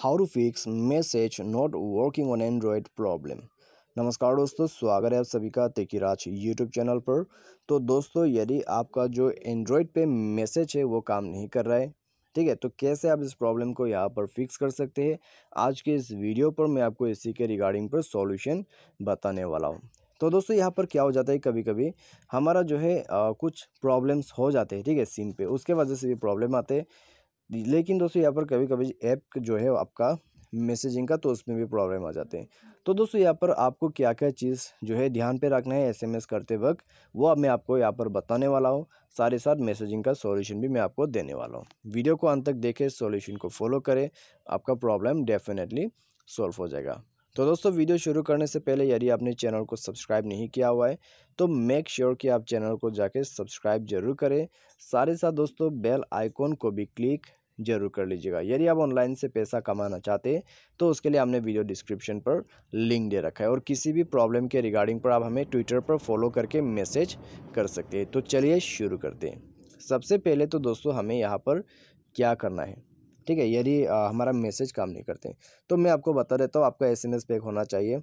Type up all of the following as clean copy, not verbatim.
How to fix message not working on Android problem. नमस्कार दोस्तों, स्वागत है आप सभी का तेकीराज यूट्यूब चैनल पर। तो दोस्तों, यदि आपका जो एंड्रॉयड पे मैसेज है वो काम नहीं कर रहा है, ठीक है, तो कैसे आप इस प्रॉब्लम को यहाँ पर फिक्स कर सकते हैं, आज के इस वीडियो पर मैं आपको इसी के रिगार्डिंग पर सॉल्यूशन बताने वाला हूँ। तो दोस्तों, यहाँ पर क्या हो जाता है, कभी कभी हमारा जो है कुछ प्रॉब्लम्स हो जाते हैं, ठीक है, सिम पे, उसके वजह से भी प्रॉब्लम आते हैं। लेकिन दोस्तों, यहाँ पर कभी कभी ऐप जो है आपका मैसेजिंग का, तो उसमें भी प्रॉब्लम आ जाते हैं। तो दोस्तों, यहाँ पर आपको क्या क्या चीज़ जो है ध्यान पे रखना है एसएमएस करते वक्त, वो अब मैं आपको यहाँ पर बताने वाला हूँ। साथ ही साथ मैसेजिंग का सॉल्यूशन भी मैं आपको देने वाला हूँ। वीडियो को अंत तक देखें, सॉल्यूशन को फॉलो करें, आपका प्रॉब्लम डेफिनेटली सॉल्व हो जाएगा। तो दोस्तों, वीडियो शुरू करने से पहले यदि आपने चैनल को सब्सक्राइब नहीं किया हुआ है तो मेक श्योर कि आप चैनल को जाके सब्सक्राइब जरूर करें। साथ ही साथ दोस्तों, बेल आइकॉन को भी क्लिक जरूर कर लीजिएगा। यदि आप ऑनलाइन से पैसा कमाना चाहते हैं तो उसके लिए हमने वीडियो डिस्क्रिप्शन पर लिंक दे रखा है, और किसी भी प्रॉब्लम के रिगार्डिंग पर आप हमें ट्विटर पर फॉलो करके मैसेज कर सकते हैं। तो चलिए शुरू करते हैं। सबसे पहले तो दोस्तों, हमें यहाँ पर क्या करना है, ठीक है, यदि हमारा मैसेज काम नहीं करते तो मैं आपको बता देता हूँ, आपका एसएमएस पैक होना चाहिए।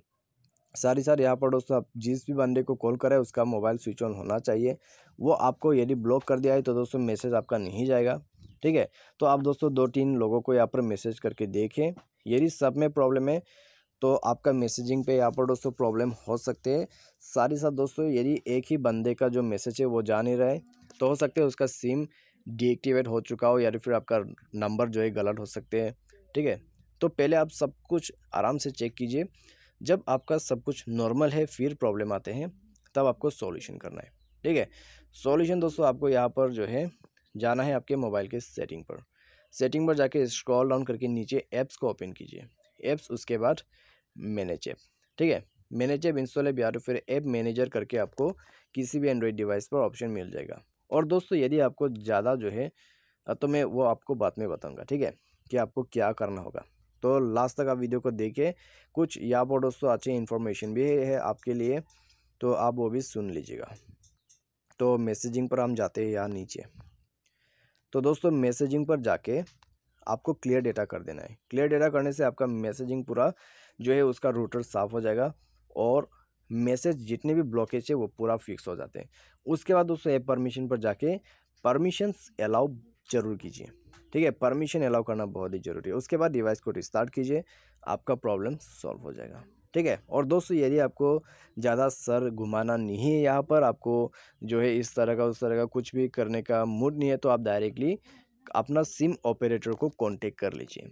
साथ ही साथ यहाँ पर दोस्तों, आप जिस भी बंदे को कॉल करें उसका मोबाइल स्विच ऑन होना चाहिए। वो आपको यदि ब्लॉक कर दिया है तो दोस्तों मैसेज आपका नहीं जाएगा, ठीक है। तो आप दोस्तों 2-3 लोगों को यहाँ पर मैसेज करके देखें, यदि सब में प्रॉब्लम है तो आपका मैसेजिंग पे यहाँ पर दोस्तों प्रॉब्लम हो सकते हैं। साथ ही साथ दोस्तों, यदि एक ही बंदे का जो मैसेज है वो जा नहीं रहा है तो हो सकता है उसका सिम डीएक्टिवेट हो चुका हो, या फिर आपका नंबर जो है गलत हो सकते हैं, ठीक है। तो पहले आप सब कुछ आराम से चेक कीजिए। जब आपका सब कुछ नॉर्मल है, फिर प्रॉब्लम आते हैं, तब आपको सॉल्यूशन करना है, ठीक है। सॉल्यूशन दोस्तों, आपको यहाँ पर जो है जाना है आपके मोबाइल के सेटिंग पर। सेटिंग पर जाके स्क्रॉल डाउन करके नीचे ऐप्स को ओपन कीजिए। ऐप्स, उसके बाद मैनेज ऐप, ठीक है। मैनेज ऐप इंस्टॉल है, या तो फिर ऐप मैनेजर करके आपको किसी भी एंड्रॉइड डिवाइस पर ऑप्शन मिल जाएगा। और दोस्तों, यदि आपको ज़्यादा जो है तो मैं वो आपको बाद में बताऊँगा, ठीक है, कि आपको क्या करना होगा। तो लास्ट तक आप वीडियो को देखें, कुछ यहाँ पर दोस्तों अच्छी इन्फॉर्मेशन भी है आपके लिए, तो आप वो भी सुन लीजिएगा। तो मैसेजिंग पर हम जाते हैं यहाँ नीचे। तो दोस्तों, मैसेजिंग पर जाके आपको क्लियर डेटा कर देना है। क्लियर डेटा करने से आपका मैसेजिंग पूरा जो है उसका रूटर साफ़ हो जाएगा, और मैसेज जितने भी ब्लॉकेज है वो पूरा फिक्स हो जाते हैं। उसके बाद दोस्तों, ऐप परमिशन पर जाके परमिशंस अलाउ जरूर कीजिए, ठीक है। परमिशन अलाउ करना बहुत ही ज़रूरी है। उसके बाद डिवाइस को रिस्टार्ट कीजिए, आपका प्रॉब्लम सॉल्व हो जाएगा, ठीक है। और दोस्तों, यदि आपको ज़्यादा सर घुमाना नहीं है, यहाँ पर आपको जो है इस तरह का उस तरह का कुछ भी करने का मूड नहीं है, तो आप डायरेक्टली अपना सिम ऑपरेटर को कांटेक्ट कर लीजिए,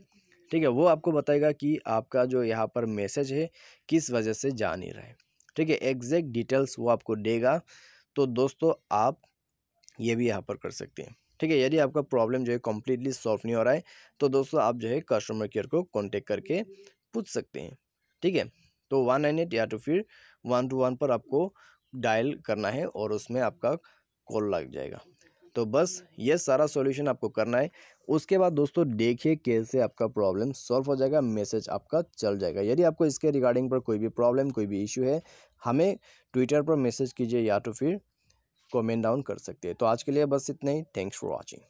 ठीक है। वो आपको बताएगा कि आपका जो यहाँ पर मैसेज है किस वजह से जा नहीं रहा है, ठीक है। एग्जैक्ट डिटेल्स वो आपको देगा। तो दोस्तों, आप ये भी यहाँ पर कर सकते हैं, ठीक है। यदि आपका प्रॉब्लम जो है कम्प्लीटली सॉल्व नहीं हो रहा है तो दोस्तों, आप जो है कस्टमर केयर को कॉन्टेक्ट करके पूछ सकते हैं, ठीक है। तो 198 या तो फिर 121 पर आपको डायल करना है, और उसमें आपका कॉल लग जाएगा। तो बस ये सारा सॉल्यूशन आपको करना है। उसके बाद दोस्तों, देखिए कैसे आपका प्रॉब्लम सॉल्व हो जाएगा, मैसेज आपका चल जाएगा। यदि आपको इसके रिगार्डिंग पर कोई भी प्रॉब्लम, कोई भी इशू है, हमें ट्विटर पर मैसेज कीजिए, या तो फिर कमेंट डाउन कर सकते हैं। तो आज के लिए बस इतना ही। Thanks for watching.